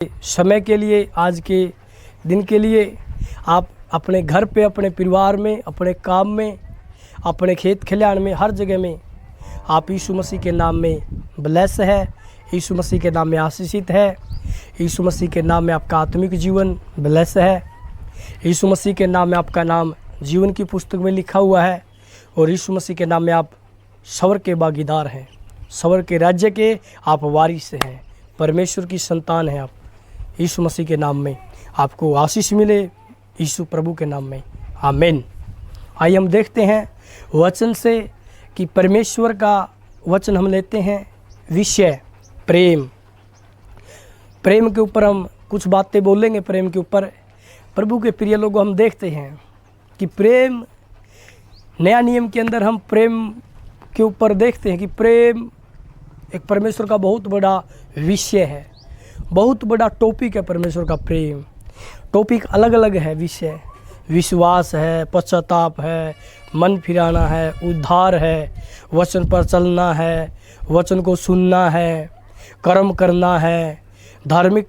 समय के लिए, आज के दिन के लिए आप अपने घर पे, अपने परिवार में, अपने काम में, अपने खेत खलिहान में, हर जगह में आप यीशु मसीह के नाम में ब्लेस है, यीशु मसीह के नाम में आशीषित है, यीशु मसीह के नाम में आपका आत्मिक जीवन ब्लेस है, यीशु मसीह के नाम में आपका नाम जीवन की पुस्तक में लिखा हुआ है और यीशु मसीह के नाम में आप स्वर्ग के भागीदार हैं, स्वर्ग के राज्य के आप वारिस हैं, परमेश्वर की संतान हैं आप। यीशु मसीह के नाम में आपको आशीष मिले, यीशु प्रभु के नाम में, आमीन। आइए हम देखते हैं वचन से कि परमेश्वर का वचन हम लेते हैं विषय प्रेम। प्रेम के ऊपर हम कुछ बातें बोलेंगे। प्रेम के ऊपर प्रभु के प्रिय लोगों, हम देखते हैं कि प्रेम, नया नियम के अंदर हम प्रेम के ऊपर देखते हैं कि प्रेम एक परमेश्वर का बहुत बड़ा विषय है, बहुत बड़ा टॉपिक है परमेश्वर का प्रेम। टॉपिक अलग अलग है, विषय विश्वास है, पश्चाताप है, मन फिराना है, उद्धार है, वचन पर चलना है, वचन को सुनना है, कर्म करना है, धर्म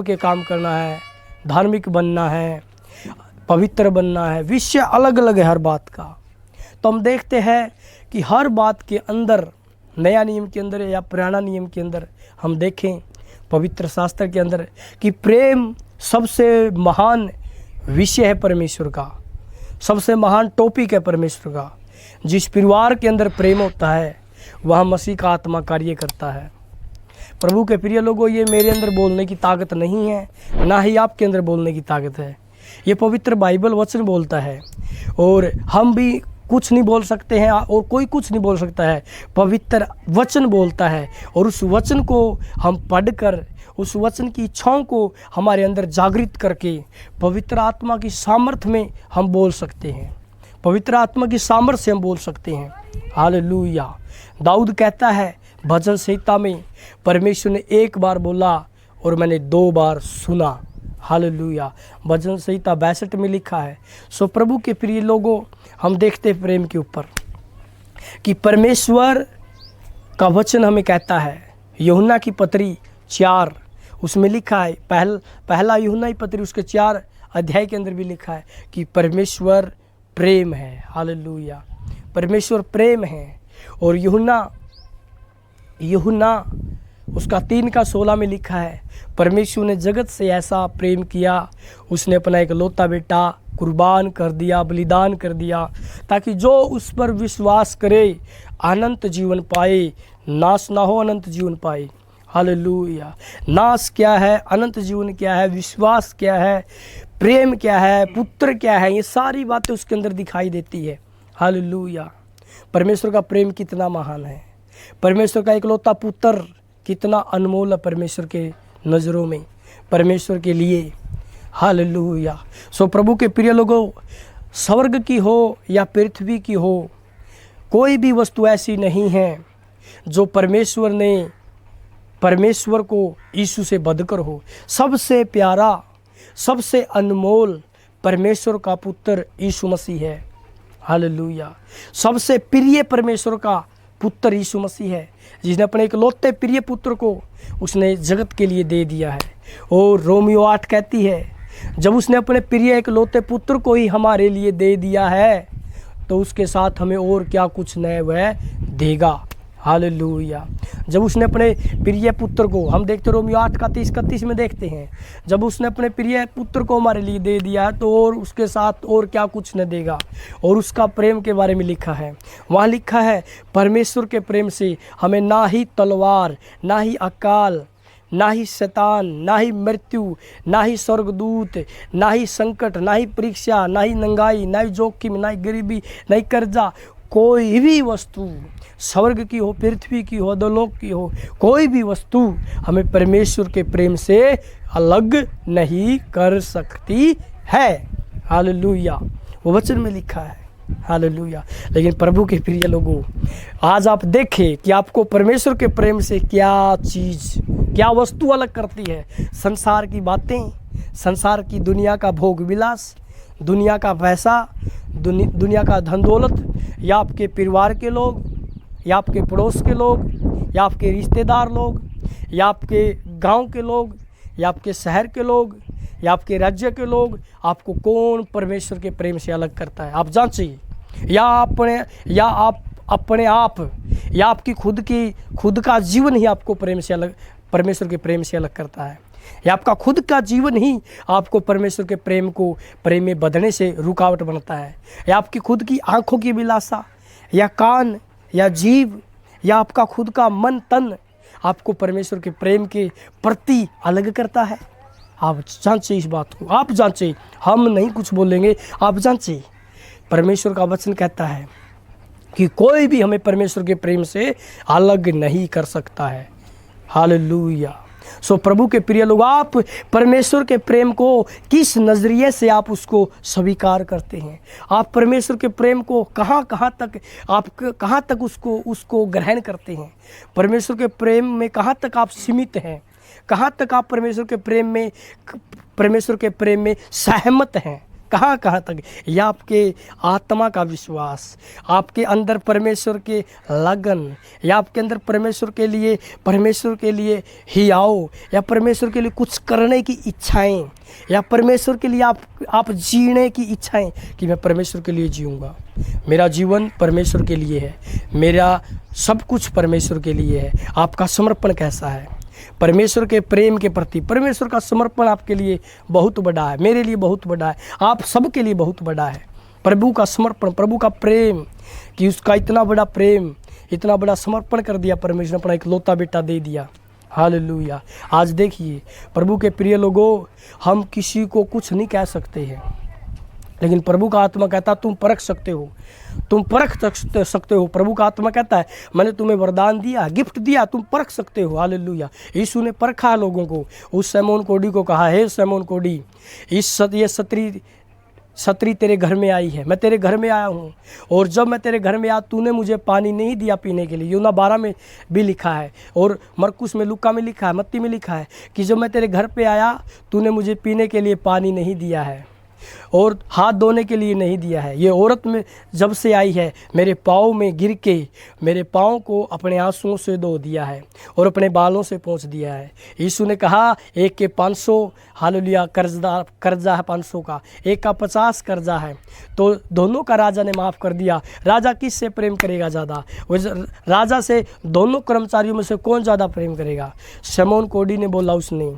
के काम करना है, धार्मिक बनना है, पवित्र बनना है। विषय अलग अलग है हर बात का। तो हम देखते हैं कि हर बात के अंदर, नया नियम के अंदर या पुराना नियम के अंदर हम देखें पवित्र शास्त्र के अंदर कि प्रेम सबसे महान विषय है परमेश्वर का, सबसे महान टॉपिक है परमेश्वर का। जिस परिवार के अंदर प्रेम होता है वहाँ मसीह का आत्मा कार्य करता है। प्रभु के प्रिय लोगों, ये मेरे अंदर बोलने की ताकत नहीं है, ना ही आपके अंदर बोलने की ताकत है। ये पवित्र बाइबल वचन बोलता है और हम भी कुछ नहीं बोल सकते हैं और कोई कुछ नहीं बोल सकता है। पवित्र वचन बोलता है और उस वचन को हम पढ़कर, उस वचन की इच्छाओं को हमारे अंदर जागृत करके पवित्र आत्मा की सामर्थ्य में हम बोल सकते हैं, पवित्र आत्मा की सामर्थ्य से हम बोल सकते हैं। हालेलुया। दाऊद कहता है भजन संहिता में, परमेश्वर ने एक बार बोला और मैंने 2 बार सुना। हालेलुया। भजन संहिता 62 में लिखा है। सो प्रभु के प्रिय लोगों, हम देखते हैं प्रेम के ऊपर कि परमेश्वर का वचन हमें कहता है, यूहन्ना की पत्री 4 उसमें लिखा है, पहला यूहन्ना की पत्री उसके 4 अध्याय के अंदर भी लिखा है कि परमेश्वर प्रेम है। हालेलुया। परमेश्वर प्रेम है। और यूहन्ना उसका 3:16 में लिखा है, परमेश्वर ने जगत से ऐसा प्रेम किया, उसने अपना एक लौता बेटा कुर्बान कर दिया, बलिदान कर दिया, ताकि जो उस पर विश्वास करे अनंत जीवन पाए, नाश ना हो, अनंत जीवन पाए। हालेलुया। नाश क्या है, अनंत जीवन क्या है, विश्वास क्या है, प्रेम क्या है, पुत्र क्या है, ये सारी बातें उसके अंदर दिखाई देती है। हालेलुया। परमेश्वर का प्रेम कितना महान है, परमेश्वर का इकलौता पुत्र कितना अनमोल है परमेश्वर के नज़रों में, परमेश्वर के लिए। हालेलुया। सो प्रभु के प्रिय लोगों, स्वर्ग की हो या पृथ्वी की हो, कोई भी वस्तु ऐसी नहीं है जो परमेश्वर को यीशु से बढ़कर हो। सबसे प्यारा, सबसे अनमोल परमेश्वर का पुत्र यीशु मसीह है। हालेलुया। सबसे प्रिय परमेश्वर का पुत्र यीशु मसीह है, जिसने अपने इकलौते प्रिय पुत्र को उसने जगत के लिए दे दिया है। और रोमियो 8 कहती है, जब उसने अपने प्रिय इकलौते पुत्र को ही हमारे लिए दे दिया है तो उसके साथ हमें और क्या कुछ नए वह देगा। हालेलुया। जब उसने अपने प्रिय पुत्र को, हम देखते रोमियो 8 का 30-31 में देखते हैं, जब उसने अपने प्रिय पुत्र को हमारे लिए दे दिया है तो और उसके साथ और क्या कुछ न देगा। और उसका प्रेम के बारे में लिखा है, वहाँ लिखा है, परमेश्वर के प्रेम से हमें ना ही तलवार, ना ही अकाल, ना ही शैतान, ना ही मृत्यु, ना ही स्वर्गदूत, ना ही संकट, ना ही परीक्षा, ना ही नंगाई, ना ही जोखिम, ना ही गरीबी, ना ही कर्जा, कोई भी वस्तु, स्वर्ग की हो, पृथ्वी की हो, अधोलोक की हो, कोई भी वस्तु हमें परमेश्वर के प्रेम से अलग नहीं कर सकती है। हालेलुया। वो वचन में लिखा है। हालेलुया। लेकिन प्रभु के प्रिय लोगों, आज आप देखें कि आपको परमेश्वर के प्रेम से क्या चीज़, क्या वस्तु अलग करती है। संसार की बातें, संसार की दुनिया का भोग विलास, दुनिया का पैसा, दुनिया का धन दौलत, या आपके परिवार के लोग, या आपके पड़ोस के लोग, या आपके रिश्तेदार लोग, या आपके गांव के लोग, या आपके शहर के लोग या आपके राज्य के लोग, आपको कौन परमेश्वर के प्रेम से अलग करता है? आप जांचिए। या आप अपने आप या आपकी खुद का जीवन ही आपको परमेश्वर के प्रेम से अलग करता है, या आपका खुद का जीवन ही आपको परमेश्वर के प्रेम में बंधने से रुकावट बनता है, या आपकी खुद की आंखों की अभिलाषा या कान या जीव या आपका खुद का मन तन आपको परमेश्वर के प्रेम के प्रति अलग करता है। आप जांचिए इस बात को, आप जांचिए, हम नहीं कुछ बोलेंगे, आप जांचिए। परमेश्वर का वचन कहता है कि कोई भी हमें परमेश्वर के प्रेम से अलग नहीं कर सकता है। हालेलुया। सो प्रभु के प्रिय लोग, आप परमेश्वर के प्रेम को किस नज़रिए से आप उसको स्वीकार करते हैं? आप परमेश्वर के प्रेम को कहाँ तक उसको ग्रहण करते हैं? परमेश्वर के प्रेम में कहाँ तक आप सीमित हैं? कहाँ तक आप परमेश्वर के प्रेम में सहमत हैं? कहाँ तक? या आपके आत्मा का विश्वास, आपके अंदर परमेश्वर के लगन, या आपके अंदर परमेश्वर के लिए हियाओ, या परमेश्वर के लिए कुछ करने की इच्छाएं, या परमेश्वर के लिए आप जीने की इच्छाएं कि मैं परमेश्वर के लिए जीऊँगा, मेरा जीवन परमेश्वर के लिए है, मेरा सब कुछ परमेश्वर के लिए है। आपका समर्पण कैसा है परमेश्वर के प्रेम के प्रति? परमेश्वर का समर्पण आपके लिए बहुत बड़ा है, मेरे लिए बहुत बड़ा है, आप सबके लिए बहुत बड़ा है। प्रभु का समर्पण, प्रभु का प्रेम, कि उसका इतना बड़ा प्रेम, इतना बड़ा समर्पण कर दिया परमेश्वर ने, अपना इकलौता बेटा दे दिया। हालेलुया। आज देखिए प्रभु के प्रिय लोगों, हम किसी को कुछ नहीं कह सकते हैं, लेकिन प्रभु का आत्मा कहता तुम परख सकते हो, तुम परख सकते हो। प्रभु का आत्मा कहता है मैंने तुम्हें वरदान दिया, गिफ्ट दिया, तुम परख सकते हो। हालेलुया। यीशु ने परखा लोगों को। उस शमौन कोढ़ी को कहा, हे शमौन कोढ़ी, ये सत्री तेरे घर में आई है, मैं तेरे घर में आया हूँ, और जब मैं तेरे घर में आया तूने मुझे पानी नहीं दिया पीने के लिए। यूहन्ना 12 में भी लिखा है, और मरकुस में, लूका में लिखा है, मत्ती में लिखा है कि जब मैं तेरे घर पे आया तूने मुझे पीने के लिए पानी नहीं दिया है और हाथ धोने के लिए नहीं दिया है। ये औरत में जब से आई है मेरे पाँव में गिर के मेरे पाँव को अपने आंसुओं से धो दिया है और अपने बालों से पोंछ दिया है। यीशु ने कहा एक के 500 हालेलुया कर्जा है 500 का, एक का 50 कर्जा है, तो दोनों का राजा ने माफ़ कर दिया। राजा किससे प्रेम करेगा ज़्यादा? राजा से दोनों कर्मचारियों में से कौन ज़्यादा प्रेम करेगा? शमौन कोढ़ी ने बोला उसने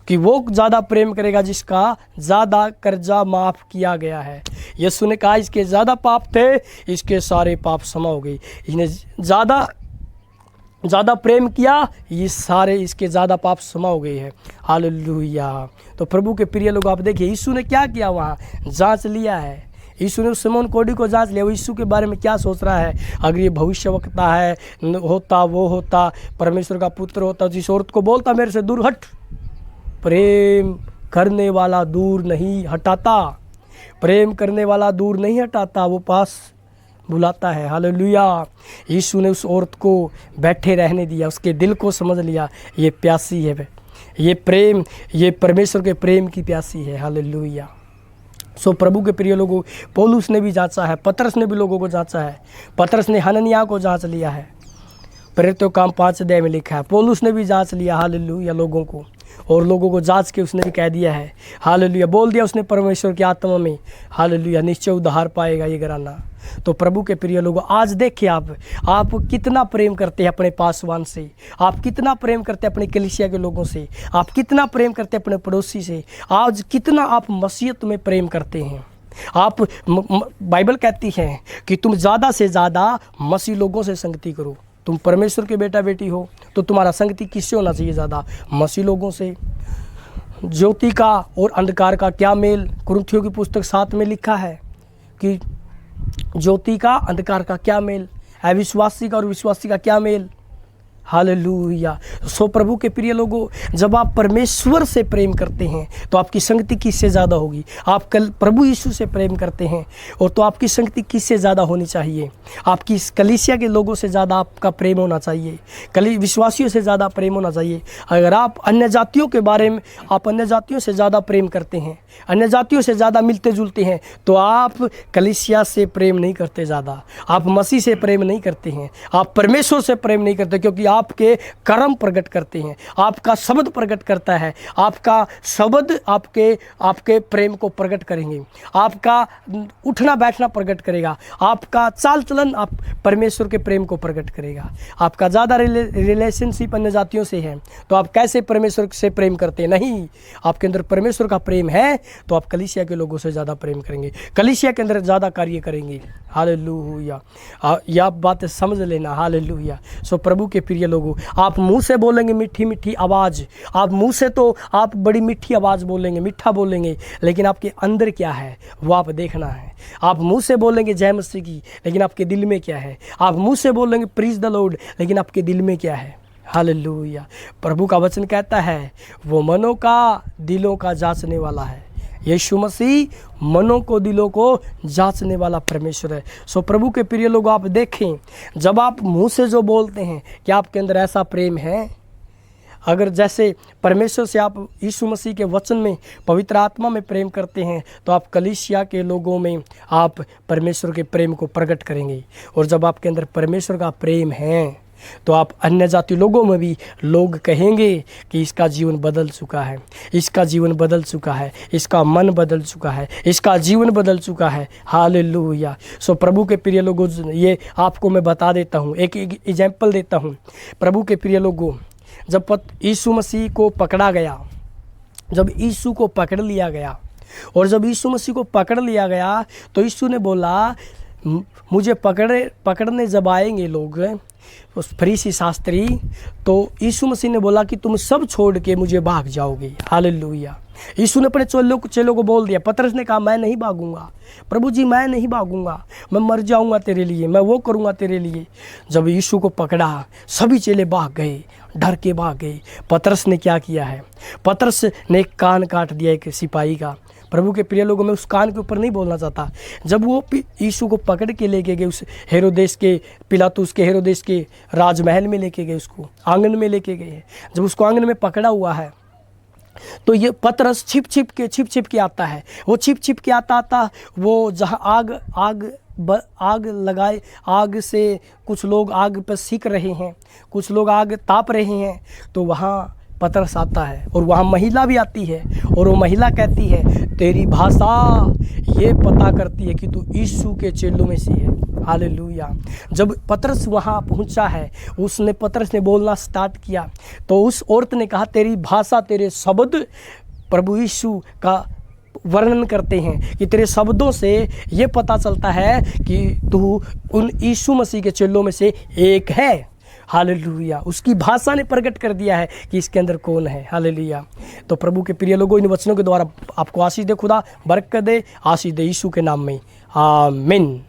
कि वो ज़्यादा प्रेम करेगा जिसका ज़्यादा कर्जा माफ़ किया गया है। यीशु ने कहा इसके ज़्यादा पाप थे, इसके सारे पाप क्षमा हो गई। इसने ज़्यादा प्रेम किया, ये सारे इसके ज़्यादा पाप क्षमा हो गए हैं। हालेलुया। तो प्रभु के प्रिय लोग, आप देखिए यीशु ने क्या किया, वहाँ जांच लिया है। यीशु ने उस शमौन कोढ़ी को जांच लिया, वो यीशु के बारे में क्या सोच रहा है। अगर ये भविष्यवक्ता है, होता वो होता, परमेश्वर का पुत्र होता, जिस औरत को बोलता मेरे से दूर हट। प्रेम करने वाला दूर नहीं हटाता, प्रेम करने वाला दूर नहीं हटाता, वो पास बुलाता है। हालेलुया। यीशु ने उस औरत को बैठे रहने दिया, उसके दिल को समझ लिया, ये प्यासी है, ये परमेश्वर के प्रेम की प्यासी है। हालेलुया। सो प्रभु के प्रिय लोगों, पौलुस ने भी जांचा है, पतरस ने भी लोगों को जांचा है। पतरस ने हनन्याह को जांच लिया है, प्रेरितों काम 5 अध्याय में लिखा है। पौलुस ने भी जांच लिया हालेलुया लोगों को, और लोगों को जांच के उसने भी कह दिया है हालेलुया, बोल दिया उसने परमेश्वर की आत्मा में हालेलुया, निश्चय उद्धार पाएगा ये घराना। तो प्रभु के प्रिय लोगों, आज देखिए आप कितना प्रेम करते हैं अपने पासवान से, आप कितना प्रेम करते हैं अपनी कलीसिया के लोगों से, आप कितना प्रेम करते हैं अपने पड़ोसी से, आज कितना आप मसीहत में प्रेम करते हैं। आप बाइबल कहती है कि तुम ज़्यादा से ज़्यादा मसीह लोगों से संगति करो। तुम परमेश्वर के बेटा बेटी हो तो तुम्हारा संगति किससे होना चाहिए? ज़्यादा मसीह लोगों से। ज्योति का और अंधकार का क्या मेल? कुरिन्थियों की पुस्तक 7 में लिखा है कि ज्योति का अंधकार का क्या मेल, अविश्वासी का और विश्वासी का क्या मेल। हालेलुया। सो प्रभु के प्रिय लोगों, जब आप परमेश्वर से प्रेम करते हैं तो आपकी संगति किससे ज़्यादा होगी? आप कल प्रभु यीशु से प्रेम करते हैं और तो आपकी संगति किससे ज़्यादा होनी चाहिए? आपकी कलीसिया के लोगों से ज़्यादा आपका प्रेम होना चाहिए, विश्वासियों से ज़्यादा प्रेम होना चाहिए। अगर आप अन्य जातियों के बारे में, आप अन्य जातियों से ज़्यादा प्रेम करते हैं, अन्य जातियों से ज़्यादा मिलते जुलते हैं, तो आप कलीसिया से प्रेम नहीं करते ज़्यादा, आप मसीह से प्रेम नहीं करते हैं, आप परमेश्वर से प्रेम नहीं करते, क्योंकि आपके कर्म प्रकट करते हैं, आपका शब्द प्रकट करता है, आपका शब्द आपके प्रेम को प्रकट करेंगे, आपका उठना बैठना प्रकट करेगा, आपका चाल चलन आप परमेश्वर के प्रेम को प्रकट करेगा। आपका ज़्यादा रिलेशनशिप अन्य जातियों से है तो आप कैसे परमेश्वर से प्रेम करते हैं? नहीं, आपके अंदर परमेश्वर का प्रेम है तो आप कलीसिया के लोगों से ज़्यादा प्रेम करेंगे, कलीसिया के अंदर ज़्यादा कार्य करेंगे। हालेलुया, यह बात समझ लेना। हालेलुया। सो प्रभु के प्रिय लोगों, आप मुंह से बोलेंगे मीठी मीठी आवाज़, आप मुंह से तो आप बड़ी मीठी आवाज़ बोलेंगे, मीठा बोलेंगे, लेकिन आपके अंदर क्या है वो आप देखना है। आप मुंह से बोलेंगे जय मसीह की, लेकिन आपके दिल में क्या है? आप मुंह से बोलेंगे प्रीज द लॉर्ड, लेकिन आपके दिल में क्या है? हालेलुया। प्रभु का वचन कहता है वो मनों का दिलों का जांचने वाला है। यीशु मसीह मनों को दिलों को जांचने वाला परमेश्वर है। सो प्रभु के प्रिय लोग, आप देखें, जब आप मुंह से जो बोलते हैं कि आपके अंदर ऐसा प्रेम है, अगर जैसे परमेश्वर से आप यीशु मसीह के वचन में पवित्र आत्मा में प्रेम करते हैं तो आप कलीसिया के लोगों में आप परमेश्वर के प्रेम को प्रकट करेंगे। और जब आपके अंदर परमेश्वर का प्रेम है तो आप अन्य जाति लोगों में भी लोग कहेंगे कि इसका जीवन बदल चुका है, इसका जीवन बदल चुका है, इसका मन बदल चुका है, इसका जीवन बदल चुका है। हालेलुया। सो प्रभु के प्रिय लोगों, ये आपको मैं बता देता हूँ, एक एग्जाम्पल देता हूँ। प्रभु के प्रिय लोगों, जब यीशु मसीह को पकड़ा गया, जब यीशु को पकड़ लिया गया और जब यीशु मसीह को पकड़ लिया गया तो यीशु ने बोला, मुझे पकड़ने जब आएंगे लोग, उस फरीसी शास्त्री, तो यीशु मसीह ने बोला कि तुम सब छोड़ के मुझे भाग जाओगे। हालेलुया। यीशु ने अपने चेलों को बोल दिया। पतरस ने कहा मैं नहीं भागूंगा प्रभु जी, मैं नहीं भागूंगा, मैं मर जाऊंगा तेरे लिए, मैं वो करूंगा तेरे लिए। जब यीशु को पकड़ा सभी चेले भाग गए, डर के भाग गए। पतरस ने क्या किया है? पतरस ने एक कान काट दिया एक सिपाही का। प्रभु के प्रिय लोगों, में उस कान के ऊपर नहीं बोलना चाहता। जब वो यीशु को पकड़ के लेके गए उस हेरोदेस के, पिलातुस के हेरोदेस के राजमहल में लेके गए, उसको आंगन में लेके गए। जब उसको आंगन में पकड़ा हुआ है तो ये पतरस छिप छिप के आता है। वो छिप के आता वो जहाँ आग लगाए, आग से कुछ लोग आग पर सीख रहे हैं, कुछ लोग आग ताप रहे हैं, तो वहाँ पतरस आता है और वहाँ महिला भी आती है और वो महिला कहती है तेरी भाषा ये पता करती है कि तू यीशु के चेलों में से है। हालेलुया। जब पतरस वहाँ पहुँचा है, पतरस ने बोलना स्टार्ट किया तो उस औरत ने कहा तेरी भाषा, तेरे शब्द प्रभु यीशु का वर्णन करते हैं कि तेरे शब्दों से ये पता चलता है कि तू उन यीशु मसीह के चेलों में से एक है। हालेलुया। उसकी भाषा ने प्रकट कर दिया है कि इसके अंदर कौन है। हालेलुया। तो प्रभु के प्रिय लोगों, इन वचनों के द्वारा आपको आशीष दे, खुदा बरकत दे, आशीष दे यीशु के नाम में, आमीन।